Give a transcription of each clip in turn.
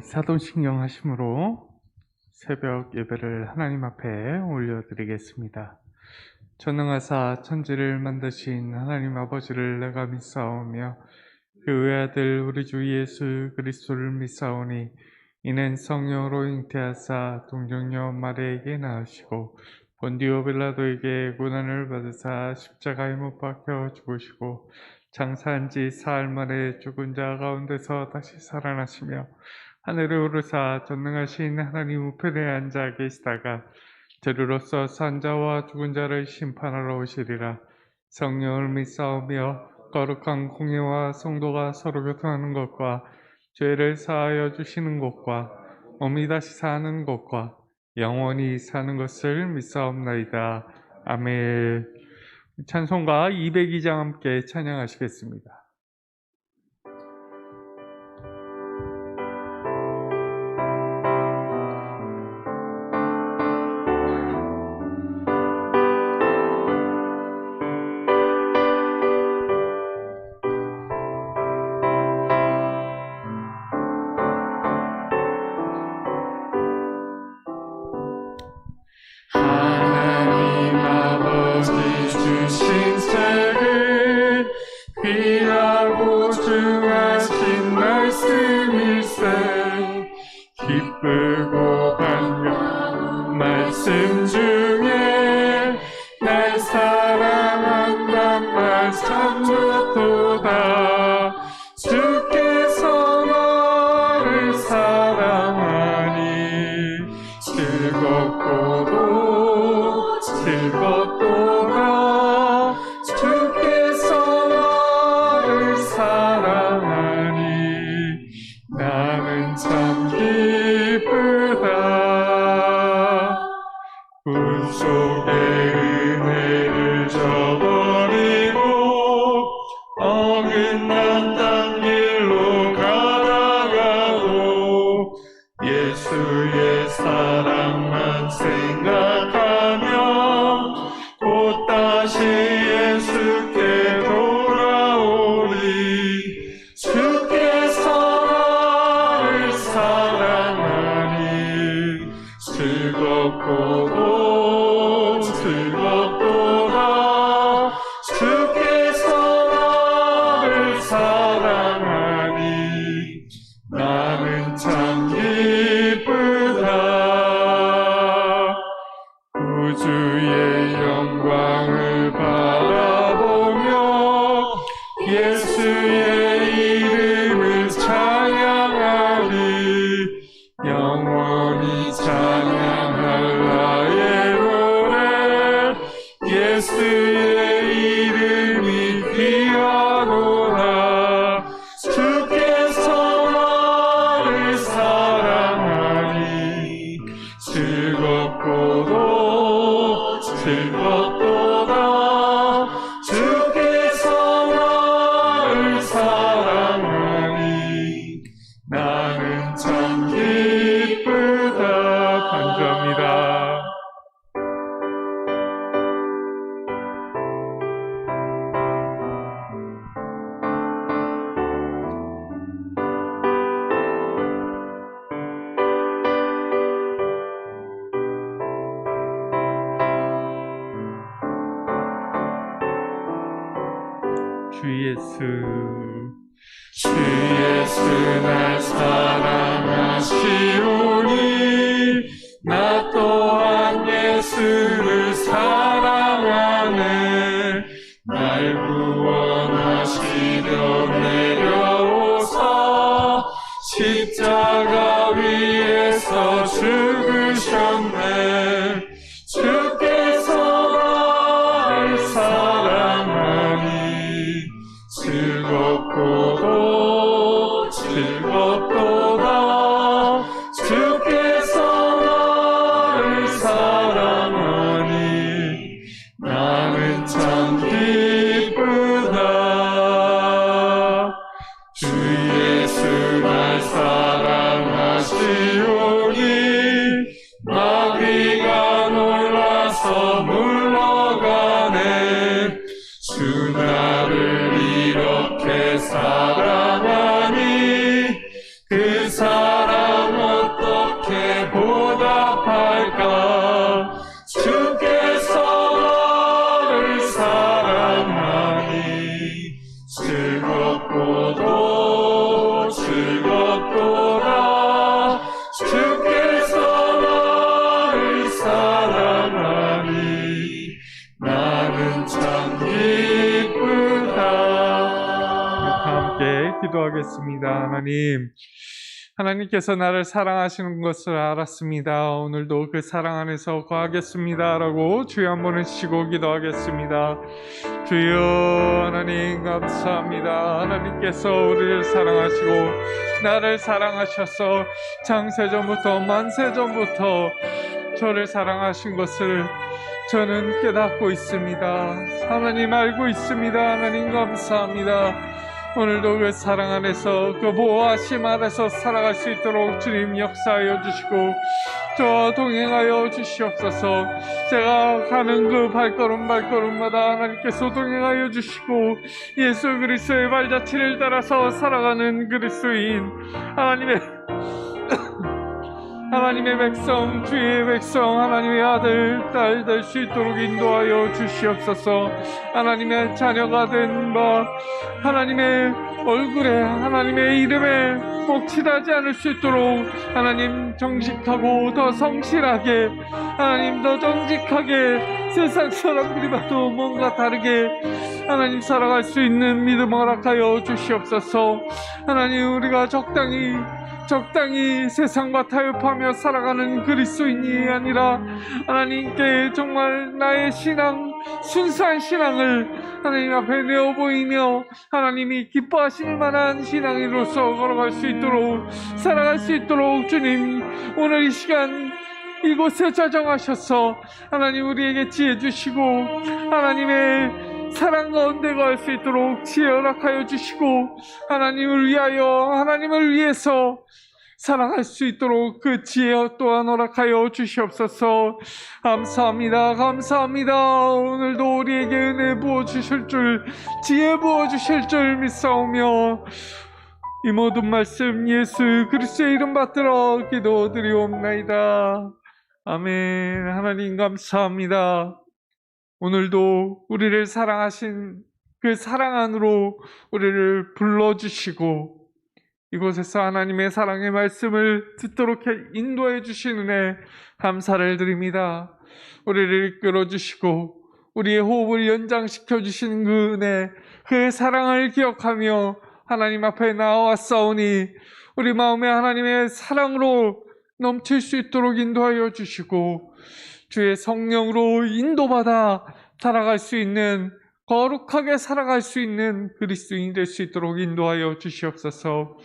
사도신경 하심으로 새벽 예배를 하나님 앞에 올려드리겠습니다. 전능하사 천지를 만드신 하나님 아버지를 내가 믿사오며 그 외아들 우리 주 예수 그리스도를 믿사오니 이는 성령으로 잉태하사 동정녀 마리아에게 낳으시고 본디오 빌라도에게 고난을 받으사 십자가에 못 박혀 죽으시고 장사한 지 사흘 만에 죽은 자 가운데서 다시 살아나시며 하늘에 오르사 전능하신 하나님 우편에 앉아 계시다가 저리로서 산 자와 죽은 자를 심판하러 오시리라. 성령을 믿사오며 거룩한 공예와 성도가 서로 교통하는 것과 죄를 사하여 주시는 것과 몸이 다시 사는 것과 영원히 사는 것을 믿사옵나이다. 아멘. 찬송가 202장 함께 찬양하시겠습니다. 하나님 아버지 주신 책은 귀하고 중하신 말씀일세. 기쁘고 반가운 말씀 중에 날 사랑한단 말 참 좋도다. 주께서 너를 사랑하니 즐겁고도 즐겁도다. 주께서 너를 사랑하니 나는 참 기쁘다. 구속의 은혜를 저버리고 어긋난 길로 가다가도 예수의 사랑만 생각하며 곧 다시 예수께 돌아오리. 주께서 나를 사랑하니 즐겁고도 즐겁도다. 주께서 나를 사랑하니 나는 참 기쁘다. 구주의 영광을 바라보며 예수의 이름을 찬양하리. 영원히 찬양할 나의 노래. 예수의 이름이 귀하도다. 주께서 나를 사랑하니 즐겁고도 즐겁도다. 주께서 나를 사랑하니 나는 참 기쁘다. 감사합니다. 주 예수 날 사랑하시오니 나 또한 예수를 사랑하네. 날 구원하시려 내려오사 십자가 위에서 죽으셨네. 주께서 나를 사랑하니 즐겁고도 즐겁도다. 주께서 나를 사랑하니 나는 참 기쁘다. 주 예수 날 사랑하시오니 마귀가 놀라서 물러가네. 주 나를 이렇게 사랑하니 그 사랑 나는 참 기쁘다. 함께 기도하겠습니다. 하나님께서 나를 사랑하시는 것을 알았습니다. 오늘도 그 사랑 안에서 거하겠습니다 라고 주여 한번 외치고 기도하겠습니다. 주여 하나님 감사합니다. 하나님께서 우리를 사랑하시고 나를 사랑하셔서 창세전부터 만세전부터 저를 사랑하신 것을 저는 깨닫고 있습니다. 하나님 알고 있습니다. 하나님 감사합니다. 오늘도 그 사랑 안에서 그 보호하심 아래서 살아갈 수 있도록 주님 역사하여 주시고 저와 동행하여 주시옵소서. 제가 가는 그 발걸음마다 하나님께서 동행하여 주시고 예수 그리스도의 발자취를 따라서 살아가는 그리스도인 하나님의 백성, 주의 백성, 하나님의 아들, 딸 될 수 있도록 인도하여 주시옵소서. 하나님의 자녀가 된 바 하나님의 얼굴에, 하나님의 이름에 먹칠하지 않을 수 있도록 하나님 정직하고 더 성실하게, 하나님 더 정직하게 세상 사람들이 봐도 뭔가 다르게 하나님 살아갈 수 있는 믿음 허락하여 주시옵소서. 하나님 우리가 적당히 세상과 타협하며 살아가는 그리스도인이 아니라 하나님께 정말 나의 신앙, 순수한 신앙을 하나님 앞에 내어 보이며 하나님이 기뻐하실 만한 신앙인으로서 걸어갈 수 있도록, 살아갈 수 있도록 주님 오늘 이 시간 이곳에 자정하셔서 하나님 우리에게 지혜 주시고 하나님의 사랑 가운데 갈 수 있도록 지혜 허락하여 주시고 하나님을 위하여, 하나님을 위해서 살아갈 수 있도록 그 지혜 또한 허락하여 주시옵소서. 감사합니다. 감사합니다. 오늘도 우리에게 은혜 부어주실 줄, 지혜 부어주실 줄 믿사오며 이 모든 말씀 예수 그리스도의 이름 받들어 기도드리옵나이다. 아멘. 하나님 감사합니다. 오늘도 우리를 사랑하신 그 사랑 안으로 우리를 불러주시고 이곳에서 하나님의 사랑의 말씀을 듣도록 인도해 주시는 은혜 감사를 드립니다. 우리를 이끌어주시고 우리의 호흡을 연장시켜 주시는 그 은혜, 그 사랑을 기억하며 하나님 앞에 나아왔사오니 우리 마음에 하나님의 사랑으로 넘칠 수 있도록 인도하여 주시고 주의 성령으로 인도받아 살아갈 수 있는, 거룩하게 살아갈 수 있는 그리스도인이 될 수 있도록 인도하여 주시옵소서.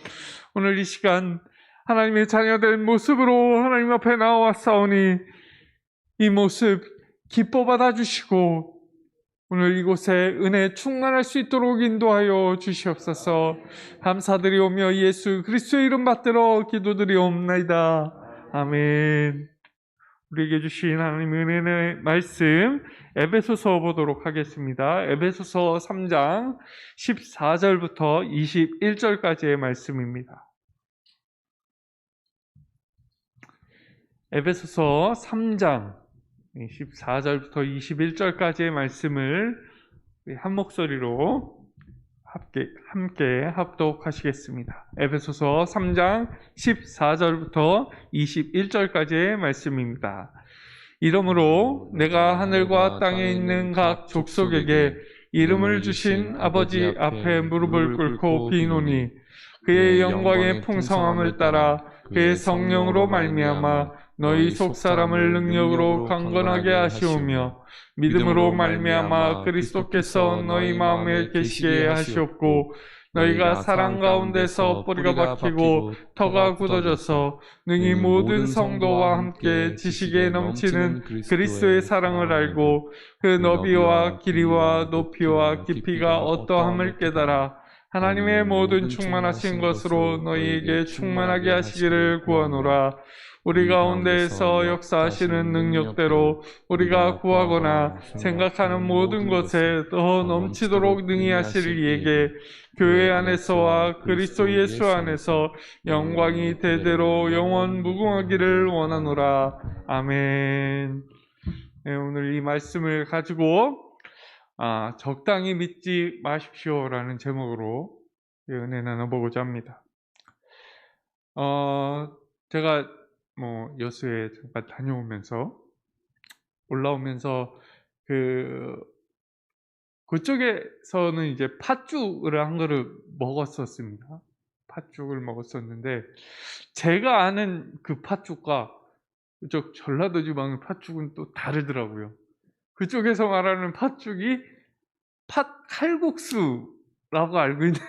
오늘 이 시간 하나님의 자녀된 모습으로 하나님 앞에 나와싸우니 이 모습 기뻐 받아주시고 오늘 이곳에 은혜 충만할 수 있도록 인도하여 주시옵소서. 감사드리오며 예수 그리스도의 이름 받들어 기도드리옵나이다. 아멘. 우리에게 주신 하나님의 은혜의 말씀 에베소서 보도록 하겠습니다. 에베소서 3장 14절부터 21절까지의 말씀입니다. 에베소서 3장 14절부터 21절까지의 말씀을 한 목소리로 함께 합독하시겠습니다. 에베소서 3장 14절부터 21절까지의 말씀입니다. 이러므로 내가 하늘과 땅에 있는 각 족속에게 이름을 주신 아버지 앞에 무릎을 꿇고 비노니 그의 영광의 풍성함을 따라 그의 성령으로 말미암아 너희 속사람을 능력으로 강건하게 하시오며 믿음으로 말미암아 그리스도께서 너희 마음에 계시게 하시옵고 너희가 사랑 가운데서 뿌리가 박히고 터가 굳어져서 능히 모든 성도와 함께 지식에 넘치는 그리스도의 사랑을 알고 그 너비와 길이와 높이와 깊이가 어떠함을 깨달아 하나님의 모든 충만하신 것으로 너희에게 충만하게 하시기를 구하노라. 우리 가운데에서 역사하시는 능력대로 우리가 구하거나 생각하는 모든 것에 더 넘치도록 능히 하실 이에게 교회 안에서와 그리스도 예수 안에서 영광이 대대로 영원 무궁하기를 원하노라. 아멘. 네, 오늘 이 말씀을 가지고 적당히 믿지 마십시오라는 제목으로 은혜 나눠보고자 합니다. 제가 여수에 잠깐 다녀오면서 올라오면서 그 그쪽에서는 이제 팥죽을 한 그릇 먹었었습니다. 팥죽을 먹었었는데 제가 아는 그 팥죽과 그쪽 전라도 지방의 팥죽은 또 다르더라고요. 그쪽에서 말하는 팥죽이 팥칼국수라고 알고 있는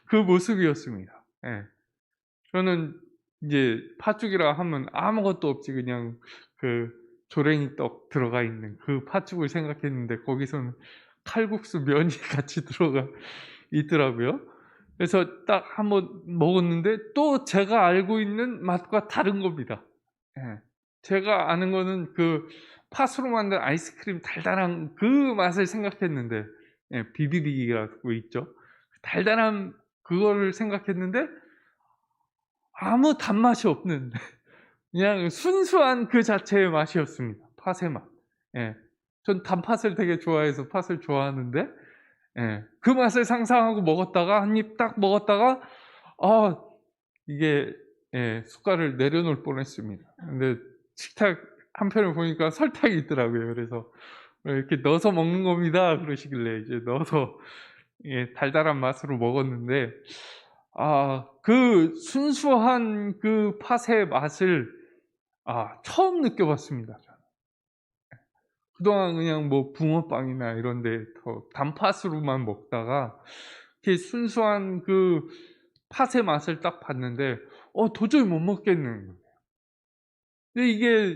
그 모습이었습니다. 예. 저는 이제 팥죽이라 하면 아무것도 없이 그냥 그 조랭이 떡 들어가 있는 그 팥죽을 생각했는데 거기서는 칼국수 면이 같이 들어가 있더라고요. 그래서 딱 한번 먹었는데 또 제가 알고 있는 맛과 다른 겁니다. 예. 제가 아는 거는 그 팥으로 만든 아이스크림 달달한 그 맛을 생각했는데, 예, 비비빅이라고 있죠. 달달한 그거를 생각했는데 아무 단맛이 없는 그냥 순수한 그 자체의 맛이었습니다. 팥의 맛. 예. 전 단팥을 되게 좋아해서 팥을 좋아하는데, 예, 그 맛을 상상하고 먹었다가 한 입 딱 먹었다가 이게, 예, 숟갈을 내려놓을 뻔했습니다. 근데 식탁 한편을 보니까 설탕이 있더라고요. 그래서 이렇게 넣어서 먹는 겁니다 그러시길래 이제 넣어서, 예, 달달한 맛으로 먹었는데 그 순수한 그 팥의 맛을 처음 느껴봤습니다. 저는. 그동안 그냥 뭐 붕어빵이나 이런 데 더 단팥으로만 먹다가 이렇게 순수한 그 팥의 맛을 딱 봤는데 도저히 못 먹겠는 거예요. 근데 이게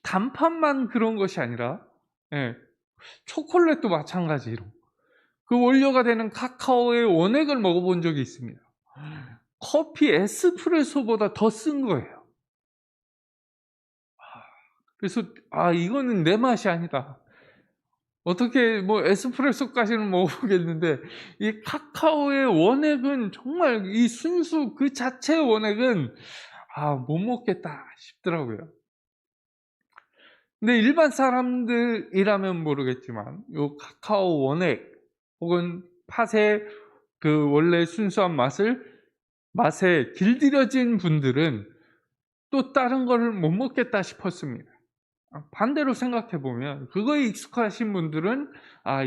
단팥만 그런 것이 아니라, 예, 초콜릿도 마찬가지로 그 원료가 되는 카카오의 원액을 먹어본 적이 있습니다. 커피 에스프레소보다 더 쓴 거예요. 그래서 이거는 내 맛이 아니다. 어떻게 뭐 에스프레소까지는 먹어보겠는데 이 카카오의 원액은 정말 이 순수 그 자체의 원액은 못 먹겠다 싶더라고요. 근데 일반 사람들이라면 모르겠지만 요 카카오 원액 혹은 팥의 그 원래 순수한 맛에 길들여진 분들은 또 다른 거를 못 먹겠다 싶었습니다. 반대로 생각해 보면 그거에 익숙하신 분들은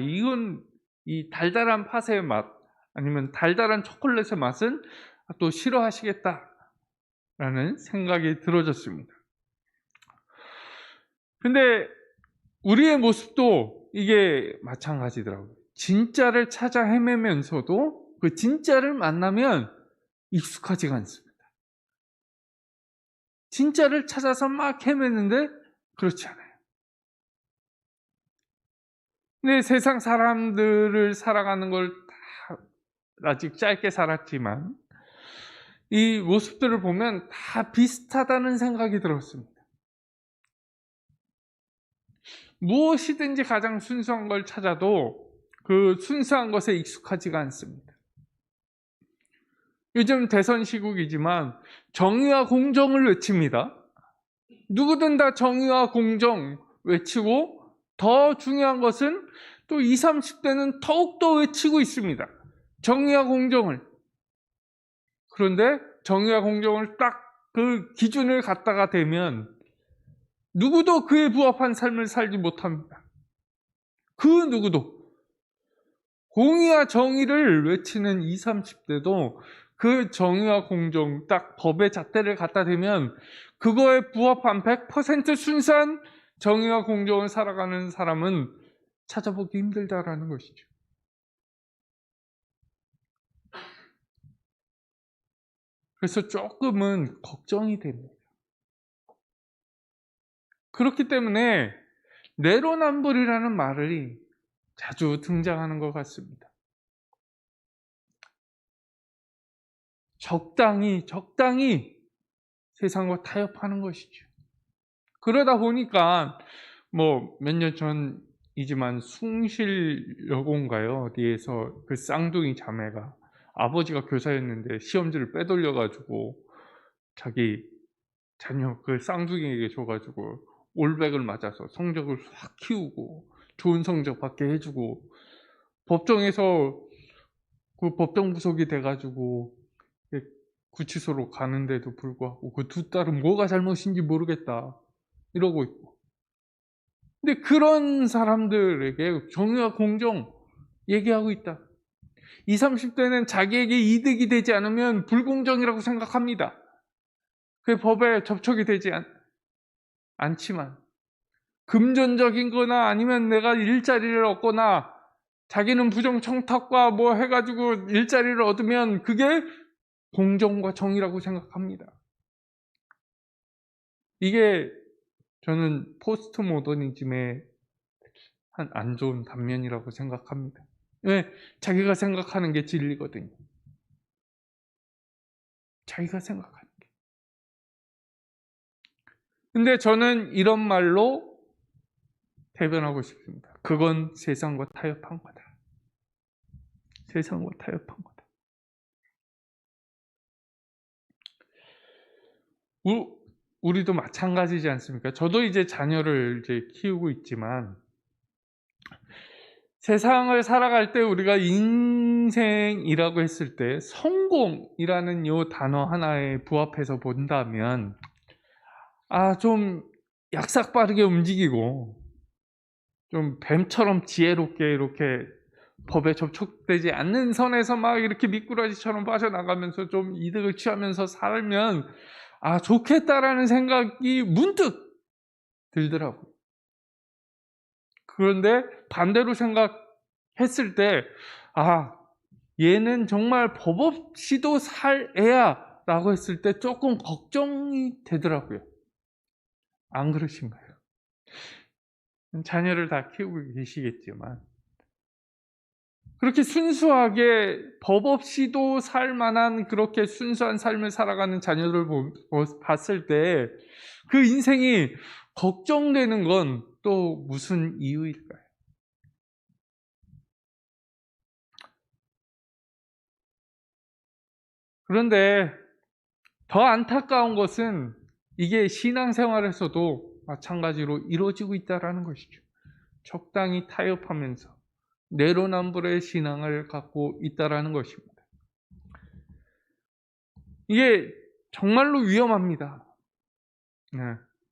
이건 이 달달한 팥의 맛 아니면 달달한 초콜릿의 맛은 또 싫어하시겠다라는 생각이 들어졌습니다. 근데 우리의 모습도 이게 마찬가지더라고요. 진짜를 찾아 헤매면서도 그 진짜를 만나면 익숙하지가 않습니다. 진짜를 찾아서 막 헤매는데 그렇지 않아요. 근데 세상 사람들을 살아가는 걸 다 아직 짧게 살았지만 이 모습들을 보면 다 비슷하다는 생각이 들었습니다. 무엇이든지 가장 순수한 걸 찾아도 그 순수한 것에 익숙하지가 않습니다. 요즘 대선 시국이지만 정의와 공정을 외칩니다. 누구든 다 정의와 공정 외치고 더 중요한 것은 또 20, 30대는 더욱더 외치고 있습니다. 정의와 공정을. 그런데 정의와 공정을 딱 그 기준을 갖다가 대면 누구도 그에 부합한 삶을 살지 못합니다. 그 누구도. 공의와 정의를 외치는 20, 30대도 그 정의와 공정 딱 법의 잣대를 갖다 대면 그거에 부합한 100% 순수한 정의와 공정을 살아가는 사람은 찾아보기 힘들다라는 것이죠. 그래서 조금은 걱정이 됩니다. 그렇기 때문에 내로남불이라는 말이 자주 등장하는 것 같습니다. 적당히 세상과 타협하는 것이죠. 그러다 보니까 뭐 몇 년 전이지만 숭실여고인가요? 어디에서 그 쌍둥이 자매가 아버지가 교사였는데 시험지를 빼돌려가지고 자기 자녀 그 쌍둥이에게 줘가지고 올백을 맞아서 성적을 확 키우고 좋은 성적 받게 해주고 법정에서 그 법정 구속이 돼가지고 구치소로 가는데도 불구하고 그 두 딸은 뭐가 잘못인지 모르겠다 이러고 있고. 근데 그런 사람들에게 정의와 공정 얘기하고 있다. 20, 30대는 자기에게 이득이 되지 않으면 불공정이라고 생각합니다. 그 법에 접촉이 되지 않지만 금전적인 거나 아니면 내가 일자리를 얻거나 자기는 부정청탁과 뭐 해가지고 일자리를 얻으면 그게 공정과 정의라고 생각합니다. 이게 저는 포스트 모더니즘의 한 안 좋은 단면이라고 생각합니다. 왜? 자기가 생각하는 게 진리거든요. 자기가 생각하는 게. 근데 저는 이런 말로 대변하고 싶습니다. 그건 세상과 타협한 거다. 세상과 타협한 거다. 우리도 마찬가지지 않습니까? 저도 이제 자녀를 이제 키우고 있지만 세상을 살아갈 때 우리가 인생이라고 했을 때 성공이라는 요 단어 하나에 부합해서 본다면 좀 약삭빠르게 움직이고 좀 뱀처럼 지혜롭게 이렇게 법에 접촉되지 않는 선에서 막 이렇게 미꾸라지처럼 빠져나가면서 좀 이득을 취하면서 살면 좋겠다라는 생각이 문득 들더라고요. 그런데 반대로 생각했을 때 얘는 정말 법 없이도 살 애야 라고 했을 때 조금 걱정이 되더라고요. 안 그러신가요? 자녀를 다 키우고 계시겠지만 그렇게 순수하게 법 없이도 살 만한 그렇게 순수한 삶을 살아가는 자녀를 봤을 때 그 인생이 걱정되는 건 또 무슨 이유일까요? 그런데 더 안타까운 것은 이게 신앙생활에서도 마찬가지로 이루어지고 있다는 것이죠. 적당히 타협하면서 내로남불의 신앙을 갖고 있다는 것입니다. 이게 정말로 위험합니다. 네.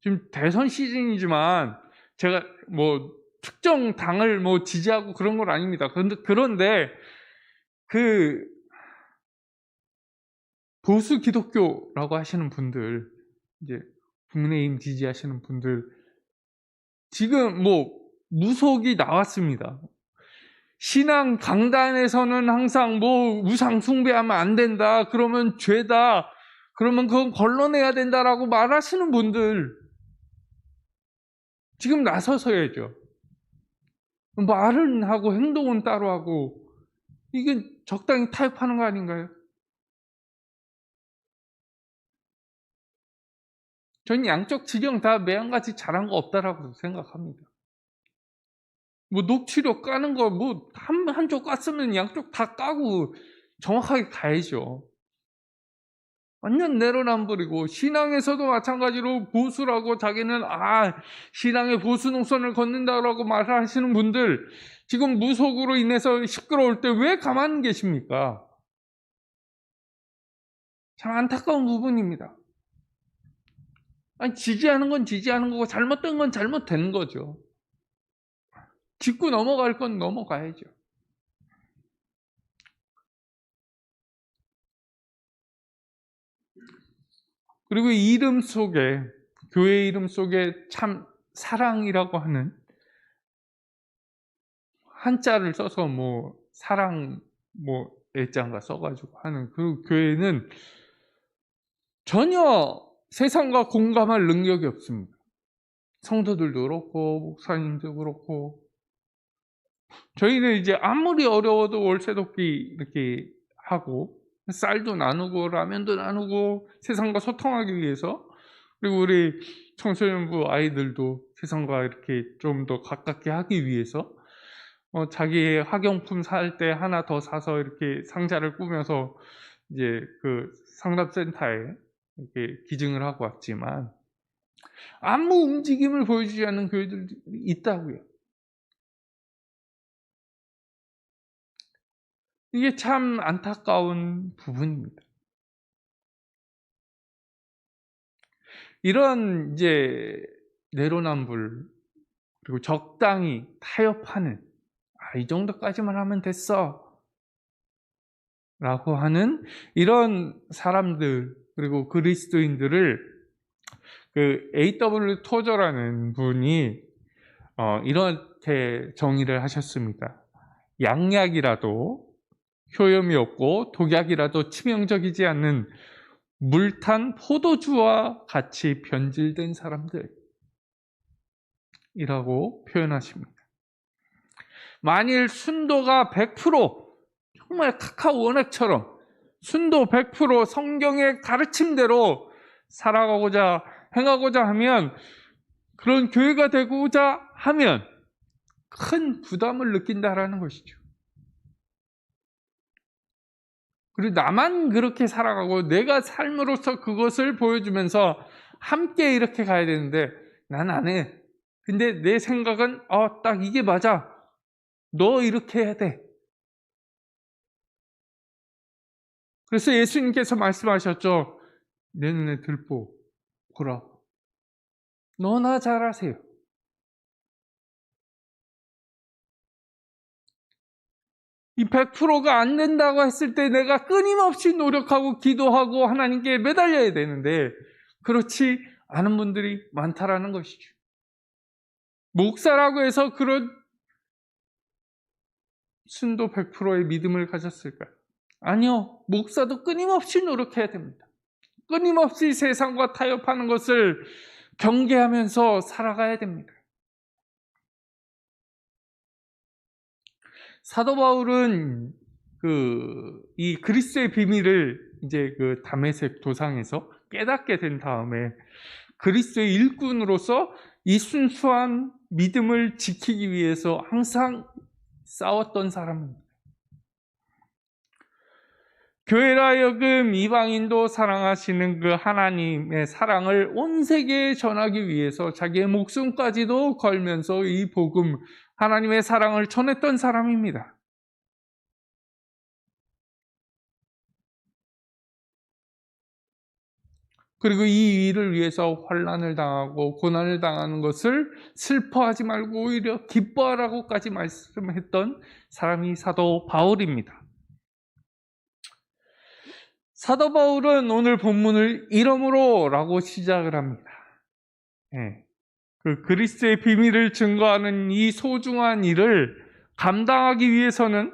지금 대선 시즌이지만 제가 뭐 특정 당을 뭐 지지하고 그런 건 아닙니다. 그런데 그 보수 기독교라고 하시는 분들, 이제 국민의힘 지지하시는 분들 지금 뭐 무속이 나왔습니다. 신앙 강단에서는 항상 뭐 우상 숭배하면 안 된다. 그러면 죄다. 그러면 그건 걸러내야 된다라고 말하시는 분들 지금 나서서야죠. 말은 하고 행동은 따로 하고 이게 적당히 타협하는 거 아닌가요? 저는 양쪽 지경 다 매한가지 잘한 거 없다라고 생각합니다. 뭐 녹취록 까는 거 뭐 한쪽 깠으면 양쪽 다 까고 정확하게 가야죠. 완전 내로남불이고 신앙에서도 마찬가지로 보수라고 자기는 신앙의 보수 노선을 걷는다라고 말하시는 분들 지금 무속으로 인해서 시끄러울 때 왜 가만히 계십니까? 참 안타까운 부분입니다. 지지하는 건 지지하는 거고 잘못된 건 잘못된 거죠. 짚고 넘어갈 건 넘어가야죠. 그리고 이름 속에 교회 이름 속에 참 사랑이라고 하는 한자를 써서 뭐 사랑 뭐 애자인가 써가지고 하는 그 교회는 전혀 세상과 공감할 능력이 없습니다. 성도들도 그렇고 목사님도 그렇고 저희는 이제 아무리 어려워도 월세독기 이렇게 하고 쌀도 나누고 라면도 나누고 세상과 소통하기 위해서 그리고 우리 청소년부 아이들도 세상과 이렇게 좀 더 가깝게 하기 위해서 자기의 학용품 살 때 하나 더 사서 이렇게 상자를 꾸며서 이제 그 상담센터에 이렇게 기증을 하고 왔지만 아무 움직임을 보여주지 않는 교회들이 있다고요. 이게 참 안타까운 부분입니다. 이런 이제 내로남불 그리고 적당히 타협하는 이 정도까지만 하면 됐어 라고 하는 이런 사람들, 그리고 그리스도인들을 그 A.W. 토저라는 분이 이렇게 정의를 하셨습니다. 양약이라도 효염이 없고 독약이라도 치명적이지 않는 물탄 포도주와 같이 변질된 사람들이라고 표현하십니다. 만일 순도가 100%, 정말 카카오 원액처럼 순도 100% 성경의 가르침대로 살아가고자 행하고자 하면, 그런 교회가 되고자 하면 큰 부담을 느낀다라는 것이죠. 그리고 나만 그렇게 살아가고 내가 삶으로서 그것을 보여주면서 함께 이렇게 가야 되는데 난 안 해. 근데 내 생각은 딱 이게 맞아. 너 이렇게 해야 돼. 그래서 예수님께서 말씀하셨죠. 내 눈에 들보 보라. 너나 잘하세요. 이 100%가 안 된다고 했을 때 내가 끊임없이 노력하고 기도하고 하나님께 매달려야 되는데 그렇지 않은 분들이 많다라는 것이죠. 목사라고 해서 그런 순도 100%의 믿음을 가졌을까요? 아니요. 목사도 끊임없이 노력해야 됩니다. 끊임없이 세상과 타협하는 것을 경계하면서 살아가야 됩니다. 사도 바울은 이 그리스도의 비밀을 이제 그 다메섹 도상에서 깨닫게 된 다음에 그리스도의 일꾼으로서 이 순수한 믿음을 지키기 위해서 항상 싸웠던 사람입니다. 교회라 하여금 이방인도 사랑하시는 그 하나님의 사랑을 온 세계에 전하기 위해서 자기의 목숨까지도 걸면서 이 복음, 하나님의 사랑을 전했던 사람입니다. 그리고 이 일을 위해서 환난을 당하고 고난을 당하는 것을 슬퍼하지 말고 오히려 기뻐하라고까지 말씀했던 사람이 사도 바울입니다. 사도 바울은 오늘 본문을 이러므로 라고 시작을 합니다. 그 그리스도의 비밀을 증거하는 이 소중한 일을 감당하기 위해서는,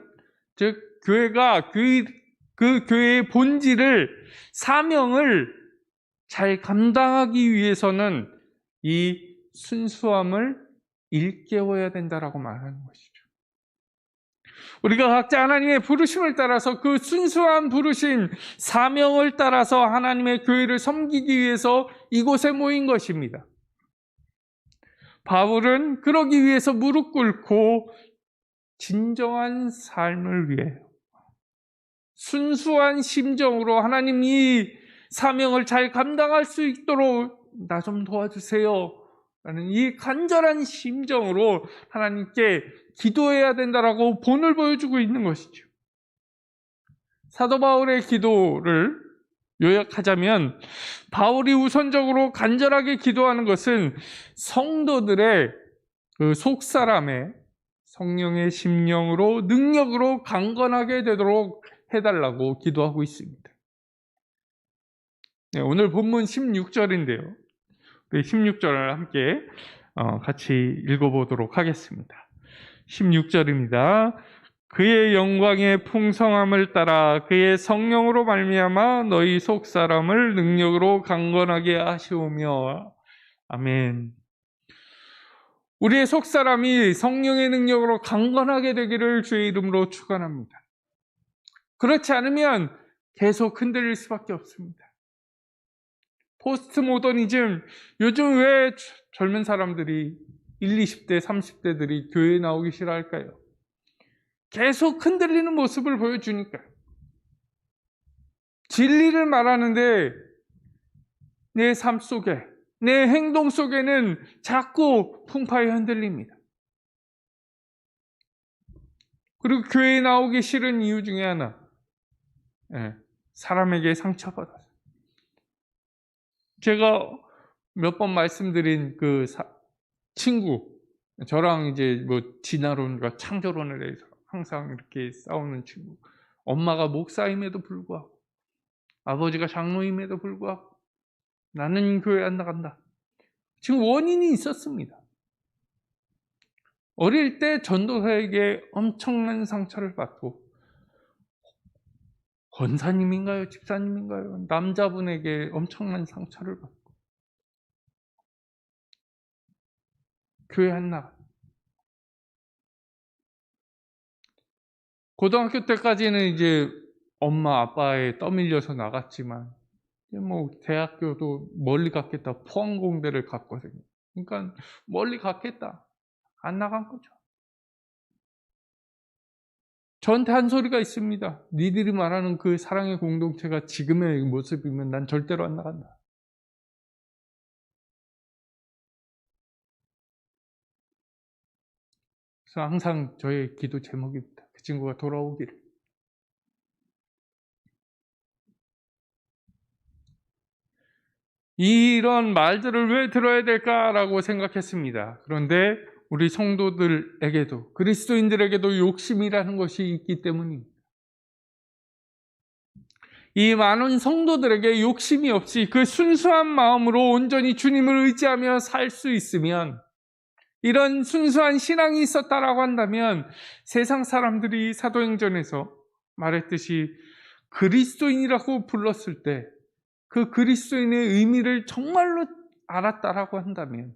즉 교회가 그 교회의 본질을, 사명을 잘 감당하기 위해서는 이 순수함을 일깨워야 된다라고 말하는 것이죠. 우리가 각자 하나님의 부르심을 따라서 그 순수한 부르심, 사명을 따라서 하나님의 교회를 섬기기 위해서 이곳에 모인 것입니다. 바울은 그러기 위해서 무릎 꿇고 진정한 삶을 위해 순수한 심정으로 하나님 이 사명을 잘 감당할 수 있도록 나 좀 도와주세요 라는 이 간절한 심정으로 하나님께 기도해야 된다라고 본을 보여주고 있는 것이죠. 사도 바울의 기도를 요약하자면, 바울이 우선적으로 간절하게 기도하는 것은 성도들의 그 속사람의 성령의 심령으로, 능력으로 강건하게 되도록 해달라고 기도하고 있습니다. 네, 오늘 본문 16절인데요. 우리 16절을 함께 같이 읽어보도록 하겠습니다. 16절입니다. 그의 영광의 풍성함을 따라 그의 성령으로 말미암아 너희 속사람을 능력으로 강건하게 하시오며. 아멘. 우리의 속사람이 성령의 능력으로 강건하게 되기를 주의 이름으로 축원합니다. 그렇지 않으면 계속 흔들릴 수밖에 없습니다. 포스트 모더니즘, 요즘 왜 젊은 사람들이 20, 30대들이 교회에 나오기 싫어할까요? 계속 흔들리는 모습을 보여주니까. 진리를 말하는데 내 삶 속에, 내 행동 속에는 자꾸 풍파에 흔들립니다. 그리고 교회에 나오기 싫은 이유 중에 하나, 사람에게 상처받아서. 제가 몇 번 말씀드린 그 친구, 저랑 이제 뭐 진화론과 창조론에 대해서 항상 이렇게 싸우는 친구. 엄마가 목사임에도 불구하고, 아버지가 장로임에도 불구하고, 나는 교회 안 나간다. 지금 원인이 있었습니다. 어릴 때 전도사에게 엄청난 상처를 받고, 권사님인가요? 집사님인가요? 남자분에게 엄청난 상처를 받고, 교회 안 나가. 고등학교 때까지는 이제 엄마 아빠에 떠밀려서 나갔지만, 뭐 대학교도 멀리 갔겠다. 포항공대를 갔거든요. 그러니까 멀리 갔겠다. 안 나간 거죠. 저한테 한 소리가 있습니다. 니들이 말하는 그 사랑의 공동체가 지금의 모습이면 난 절대로 안 나간다. 그래서 항상 저의 기도 제목입니다. 그 친구가 돌아오기를. 이런 말들을 왜 들어야 될까라고 생각했습니다. 그런데 우리 성도들에게도, 그리스도인들에게도 욕심이라는 것이 있기 때문입니다. 이 많은 성도들에게 욕심이 없이 그 순수한 마음으로 온전히 주님을 의지하며 살 수 있으면, 이런 순수한 신앙이 있었다라고 한다면 세상 사람들이 사도행전에서 말했듯이 그리스도인이라고 불렀을 때 그 그리스도인의 의미를 정말로 알았다라고 한다면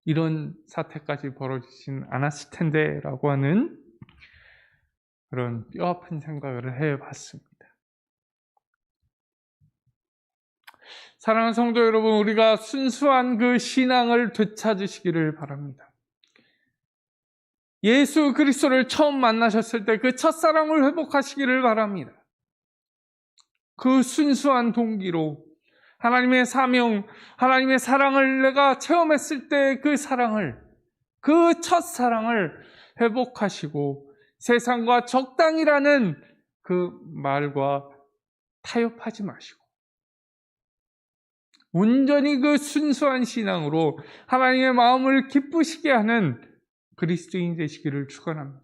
이런 사태까지 벌어지진 않았을 텐데라고 하는 그런 뼈아픈 생각을 해봤습니다. 사랑하는 성도 여러분, 우리가 순수한 그 신앙을 되찾으시기를 바랍니다. 예수 그리스도를 처음 만나셨을 때 그 첫사랑을 회복하시기를 바랍니다. 그 순수한 동기로 하나님의 사명, 하나님의 사랑을 내가 체험했을 때 그 사랑을, 그 첫사랑을 회복하시고 세상과 적당이라는 그 말과 타협하지 마시고 온전히 그 순수한 신앙으로 하나님의 마음을 기쁘시게 하는 그리스도인 되시기를 축원합니다.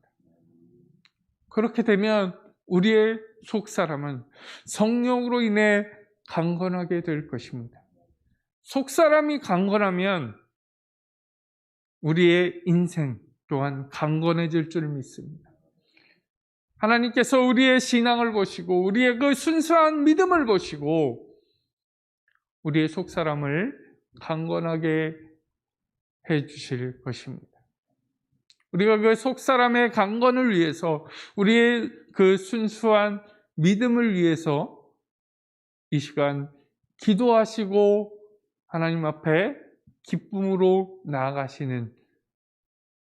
그렇게 되면 우리의 속사람은 성령으로 인해 강건하게 될 것입니다. 속사람이 강건하면 우리의 인생 또한 강건해질 줄 믿습니다. 하나님께서 우리의 신앙을 보시고 우리의 그 순수한 믿음을 보시고 우리의 속사람을 강건하게 해주실 것입니다. 우리가 그 속사람의 강건을 위해서, 우리의 그 순수한 믿음을 위해서 이 시간 기도하시고 하나님 앞에 기쁨으로 나아가시는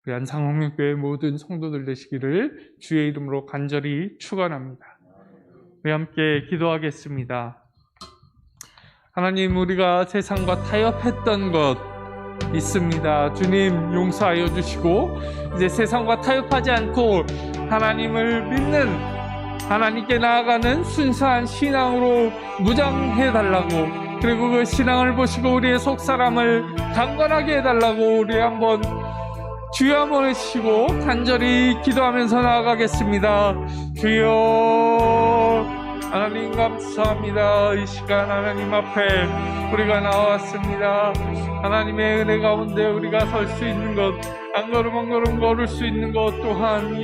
우리 안상홍명교회 모든 성도들 되시기를 주의 이름으로 간절히 축원합니다. 우리 함께 기도하겠습니다. 하나님, 우리가 세상과 타협했던 것 있습니다. 주님 용서하여 주시고 이제 세상과 타협하지 않고 하나님을 믿는, 하나님께 나아가는 순수한 신앙으로 무장해달라고, 그리고 그 신앙을 보시고 우리의 속사람을 강건하게 해달라고 우리 한번 주여 한번 해주시고 간절히 기도하면서 나아가겠습니다. 주여, 하나님 감사합니다. 이 시간 하나님 앞에 우리가 나왔습니다. 하나님의 은혜 가운데 우리가 설 수 있는 것, 한 걸음 한 걸음 걸을 수 있는 것 또한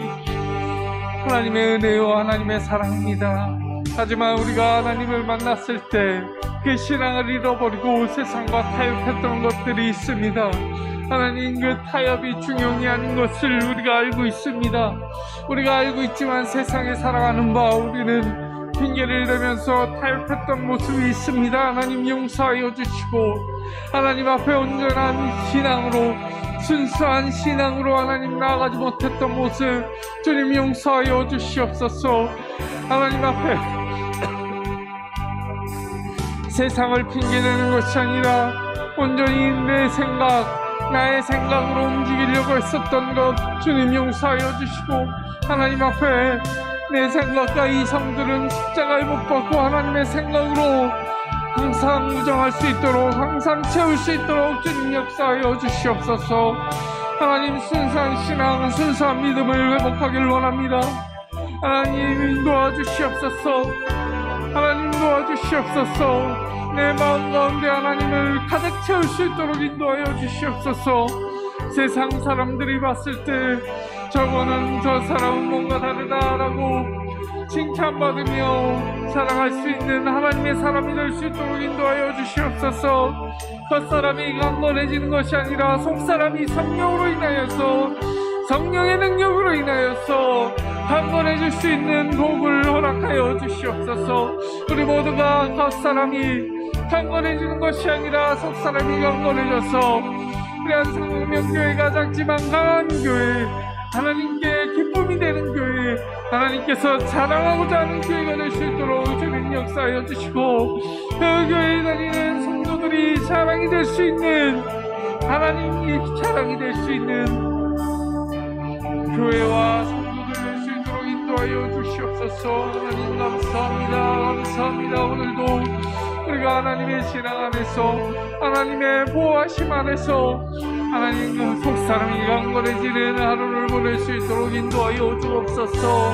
하나님의 은혜요 하나님의 사랑입니다. 하지만 우리가 하나님을 만났을 때 그 신앙을 잃어버리고 세상과 타협했던 것들이 있습니다. 하나님, 그 타협이 중용이 아닌 것을 우리가 알고 있습니다. 우리가 알고 있지만 세상에 살아가는 바 우리는 핑계를 대면서 타협했던 모습이 있습니다. 하나님 용서하여 주시고 하나님 앞에 온전한 신앙으로, 순수한 신앙으로 하나님 나아가지 못했던 모습 주님 용서하여 주시옵소서. 하나님 앞에 세상을 핑계대는 것이 아니라 온전히 내 생각, 나의 생각으로 움직이려고 했었던 것 주님 용서하여 주시고, 하나님 앞에 내 생각과 이 성들은 십자가에 못 박고 하나님의 생각으로 항상 무장할 수 있도록 항상 채울 수 있도록 주님 역사하여 주시옵소서. 하나님 순수한 신앙 순수한 믿음을 회복하길 원합니다. 하나님 도와주시옵소서. 하나님 도와주시옵소서. 내 마음 가운데 하나님을 가득 채울 수 있도록 인도하여 주시옵소서. 세상 사람들이 봤을 때 저거는 저 사람은 뭔가 다르다라고 칭찬받으며 사랑할 수 있는 하나님의 사람이 될 수 있도록 인도하여 주시옵소서. 겉사람이 강건해지는 것이 아니라 속사람이 성령으로 인하여서 성령의 능력으로 인하여서 강건해질 수 있는 복을 허락하여 주시옵소서. 우리 모두가 겉사람이 강건해지는 것이 아니라 속사람이 강건해져서 우리 한성명교회가 작지만 강한 교회, 하나님께 기쁨이 되는 교회, 하나님께서 자랑하고자 하는 교회가 될 수 있도록 주님 역사하여 주시고 그 교회에 다니는 성도들이 자랑이 될 수 있는, 하나님이 자랑이 될 수 있는 교회와 성도들 될 수 있도록 인도하여 주시옵소서. 하나님 감사합니다. 감사합니다. 오늘도 우리가 하나님의 신앙 안에서 하나님의 보호하심 안에서 하나님 속사람이 강건해지는 하루를 보낼 수 있도록 인도하여 주옵소서.